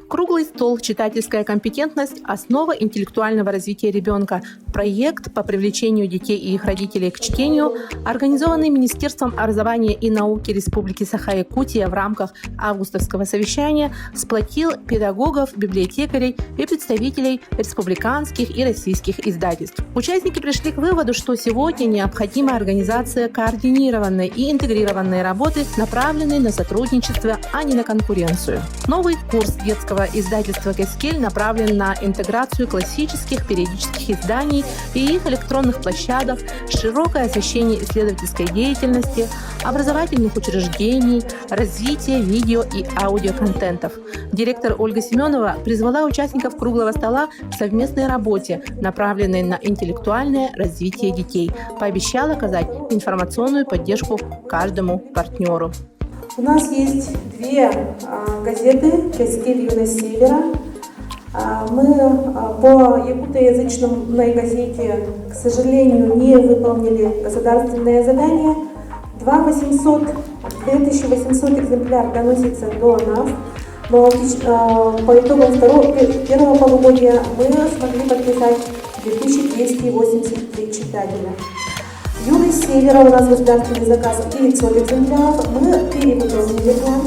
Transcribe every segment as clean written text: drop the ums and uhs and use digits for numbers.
Круглый стол «Читательская компетентность. Основа интеллектуального развития ребенка». Проект по привлечению детей и их родителей к чтению, организованный Министерством образования и науки Республики Саха-Якутия в рамках августовского совещания, сплотил педагогов, библиотекарей и представителей республиканских и российских издательств. Участники пришли к выводу, что сегодня необходима организация координированной и интегрированной работы, направленной на сотрудничество, а не на конкуренцию. Новый курс детского издательства «Кескель» направлен на интеграцию классических периодических изданий и их электронных площадок, широкое освещение исследовательской деятельности, образовательных учреждений, развитие видео и аудиоконтентов. Директор Ольга Семенова призвала участников круглого стола к совместной работе, направленной на интеллектуальное развитие детей, пообещала оказать информационную поддержку каждому партнеру. У нас есть две газеты «Кескель. Юность Севера». Мы по якутоязычной газете, к сожалению, не выполнили государственное задание. 2800 экземпляров доносится до нас. Но по итогам первого полугодия мы смогли подписать 2283 читателя. «Юность Севера» у нас государственный заказ 900 экземпляров. Мы перевыполнили план.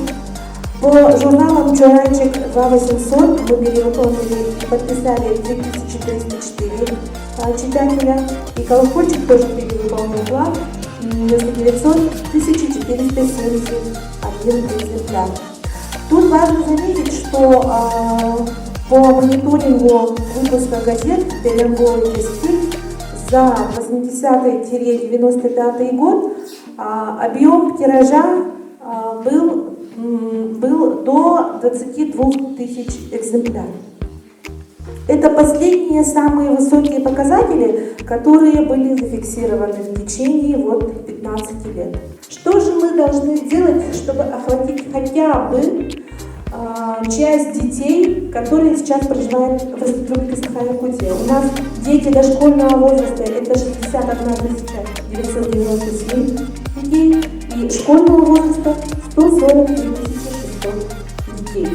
По журналам «Чуранчик» 2800 мы перевыполнили и подписали 3304 читателя. И «Колокольчик» тоже перевыполнил план. Вместо 900 1471 экземпляр. Тут важно заметить, что по мониторингу выпуска газет «Перембой» и «Кескель» за 80-95 год объем тиража был до 22 тысяч экземпляров. Это последние самые высокие показатели, которые были зафиксированы в течение 15 лет. Что же мы должны сделать, чтобы охватить хотя бы часть детей, которые сейчас проживают в Республике Саха-Якутия? У нас дети дошкольного возраста — это 61 997 детей, и школьного возраста 143 600 детей.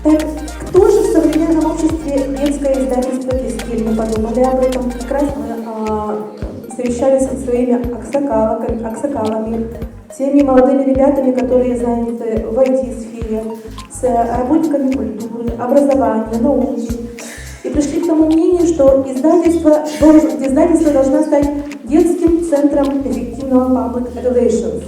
Так, кто же в современном обществе детское издательство «Кескель»? Мы подумали об этом. Как раз мы совещались со своими аксакалами, теми молодыми ребятами, которые заняты в IT-сфере, с работниками культуры, образования, науки. И пришли к тому мнению, что издательство должно стать детским центром эффективного public relations.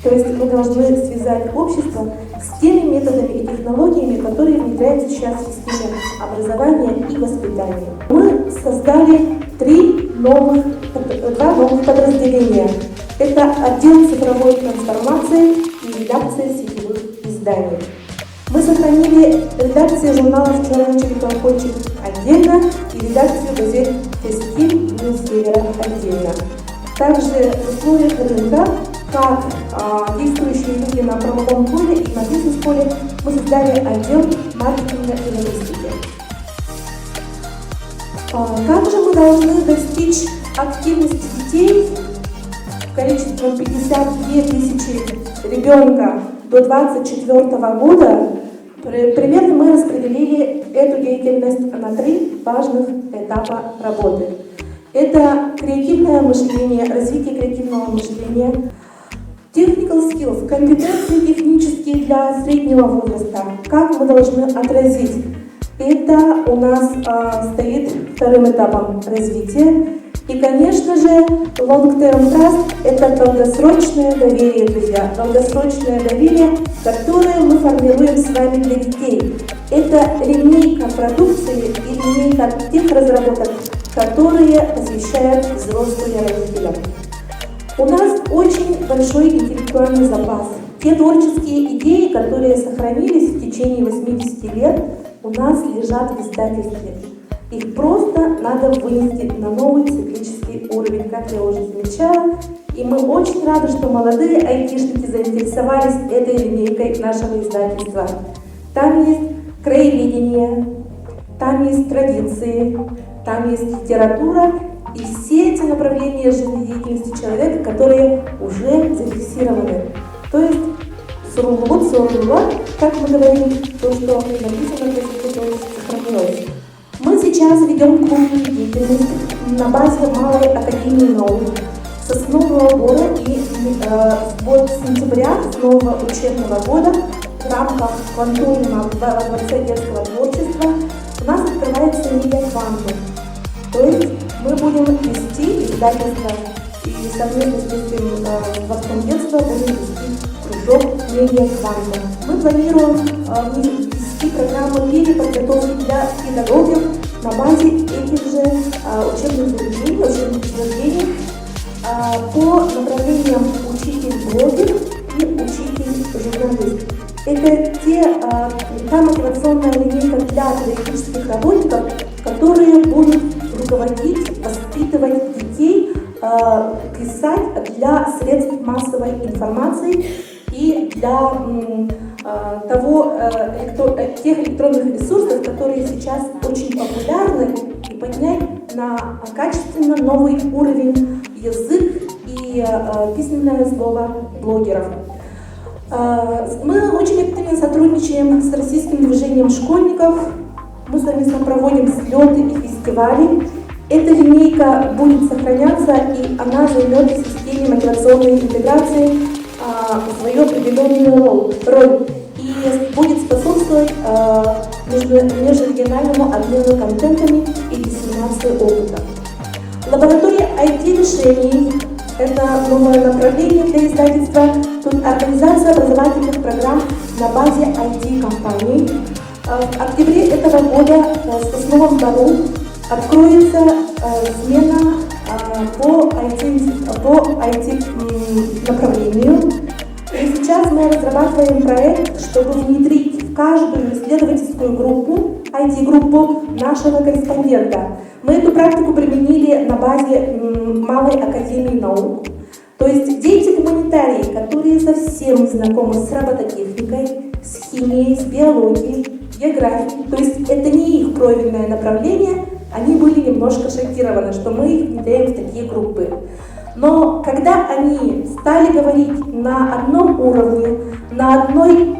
То есть мы должны связать общество с теми методами и технологиями, которые внедряются сейчас в системе образования и воспитания. Мы создали два новых подразделения. Это отдел цифровой трансформации и редакция сетевых изданий. Мы сохранили редакцию журналов «Чуранчик» и «Колокольчик» отдельно и редакцию газет «Кескель» и «Юность Севера» отдельно. Также в условиях рынка, как действующие люди на правовом поле и на бизнес-поле, мы создали отдел маркетинга и логистики. Как же мы должны достичь активности детей количеством 52 тысячи ребенка до 2024 года? Примерно мы распределили эту деятельность на 3 важных этапа работы. Это креативное мышление, развитие креативного мышления, technical skills, компетенции технические для среднего возраста. Как мы должны отразить? Это у нас стоит вторым этапом развития. И, конечно же, long-term trust – это долгосрочное доверие, друзья. Долгосрочное доверие, которое мы формируем с вами для детей. Это линейка продукции и линейка тех разработок, которые посвящают взрослые родителям. У нас очень большой интеллектуальный запас. Те творческие идеи, которые сохранились в течение 80 лет, у нас лежат в издательстве. Их просто надо вынести на новый циклический уровень, как я уже замечала. И мы очень рады, что молодые айтишники заинтересовались этой линейкой нашего издательства. Там есть краеведение, там есть традиции, там есть литература и все эти направления жизнедеятельности человека, которые уже зафиксированы. То есть сурулут, как мы говорим, то, что написано, то сохранилось. Мы сейчас ведем крупную деятельность на базе Малой академии наук с основного года и вот с сентября, с нового учебного года, в рамках Квантуриума во Дворце детского творчества у нас открывается медиа Квантум. То есть мы будем вести издательство и совместно с детским Дворцом детства будем вести кружок медиа Квантум. Мы планируем вести программу переподготовки для педагогов на базе этих же учебных заведений по направлениям учитель-блогер и учитель-журналист. Это та мотивационная линейка для педагогических работников, которые будут руководить, воспитывать детей, писать для средств массовой информации и для тех электронных ресурсов, которые сейчас очень популярны, и поднять на качественно новый уровень язык и письменное слово блогеров. Мы очень активно сотрудничаем с российским движением школьников. Мы совместно проводим слеты и фестивали. Эта линейка будет сохраняться, и она займет в системе мотивационной интеграции свою определенную роль и будет способствовать межрегиональному обмену контентами и диссеминации опыта. Лаборатория IT-решений – это новое направление для издательства. Тут организация образовательных программ на базе IT-компаний. В октябре этого года в Сосновом Бору откроется смена по IT-направлению. И сейчас мы разрабатываем проект, чтобы внедрить в каждую исследовательскую группу, IT-группу нашего корреспондента. Мы эту практику применили на базе Малой академии наук. То есть дети-гуманитарии, которые совсем не знакомы с робототехникой, с химией, с биологией, географией, то есть это не их профильное направление, они были немножко шокированы, что мы их внедряем в такие группы. Но когда они стали говорить на одном уровне, на одной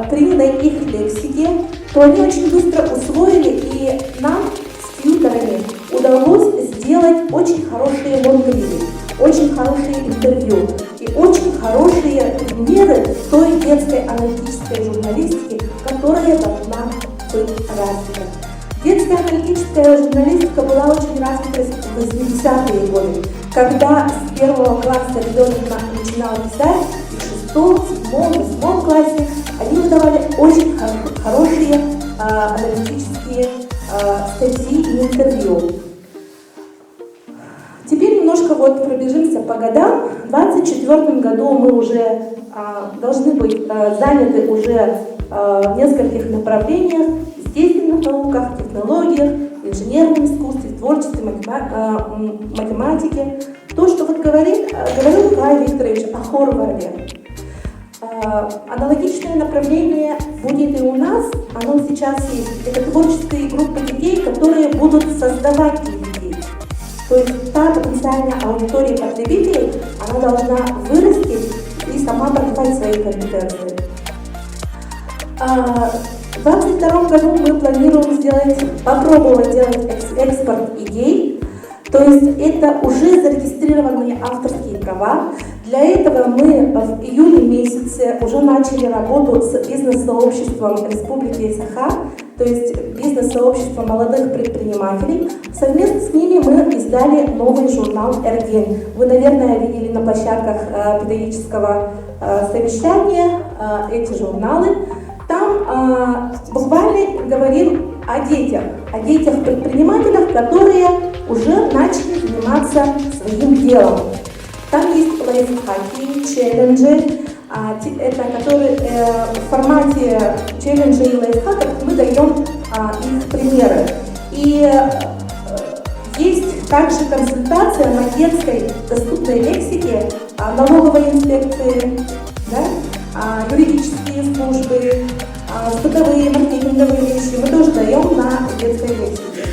принятой их лексике, то они очень быстро усвоили, и нам с тьюторами удалось сделать очень хорошие лонгриды, очень хорошие интервью и очень хорошие примеры той детской аналитической журналистики, которая должна быть развита. Детская аналитическая журналистика была очень развита в 80-е годы, когда с 1 класса ребенок начинал писать, и в 6, 7, 8 классе они выдавали очень хорошие аналитические статьи и интервью. Теперь немножко пробежимся по годам. В 2024 году мы уже должны быть заняты уже в нескольких направлениях: естественных науках, технологиях, инженерном искусстве, творчестве, математике. То, что говорил Николай Викторович о Хорварде. Аналогичное направление будет и у нас, оно сейчас есть. Это творческие группы детей, которые будут создавать детей. То есть та потенциальная аудитория потребителей, она должна вырасти и сама развивать свои компетенции. В 2022 году мы планируем попробовать сделать экспорт идей, то есть это уже зарегистрированные авторские права. Для этого мы в июле месяце уже начали работу с бизнес-сообществом Республики Саха, то есть бизнес-сообщество молодых предпринимателей. Совместно с ними мы издали новый журнал «Эрген». Вы, наверное, видели на площадках педагогического совещания эти журналы. Там буквально говорим о детях-предпринимателях, которые уже начали заниматься своим делом. Там есть лайфхаки, челленджи, которые в формате челленджей и лайфхаков мы даем их примеры. И есть также консультация на детской доступной лексике налоговой инспекции, юридические службы, бытовые, маркетинговые вещи мы тоже даем на детской лексике.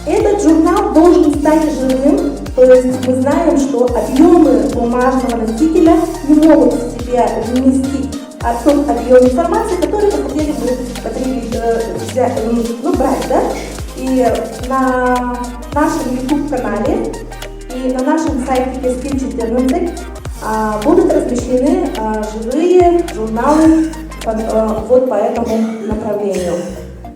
Этот журнал должен стать живым, то есть мы знаем, что объемы бумажного носителя не могут в себя вместить тот объем информации, который мы хотели бы брать, да? И на нашем YouTube-канале и на нашем сайте Кескин 14 будут размещены живые журналы вот по этому направлению.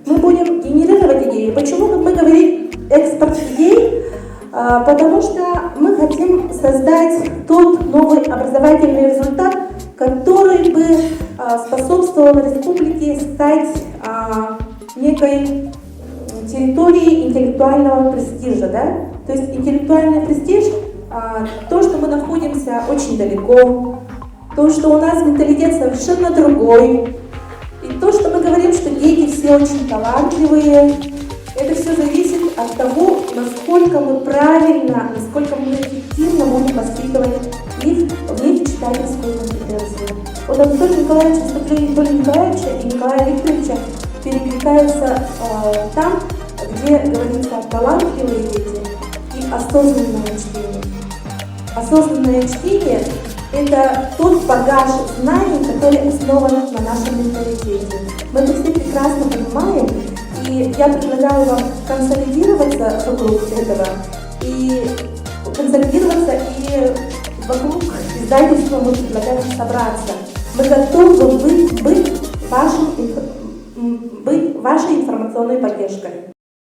Мы будем генерировать идеи. Почему мы говорим экспорт идей? Потому что мы хотим создать тот новый образовательный результат, который бы способствовал республике стать некой территорией интеллектуального престижа. Да? То есть интеллектуальный престиж, то, что мы находимся очень далеко, то, что у нас менталитет совершенно другой, и то, что мы говорим, что дети все очень талантливые, это все зависит от того, насколько мы правильно, насколько мы эффективно будем воспитывать в них читательскую компетенцию. Вот Анатолий Николаевич, выступление Анатолия Николаевича и Николая Викторовича перекликаются там, где говорится талантливые дети и осознанное чтение. Осознанное чтение – это тот багаж знаний, который основан на нашем менталитете. Мы это все прекрасно понимаем, и я предлагаю вам консолидироваться вокруг этого, и вокруг издательства мы предлагаем собраться. Мы готовы быть вашей информационной поддержкой.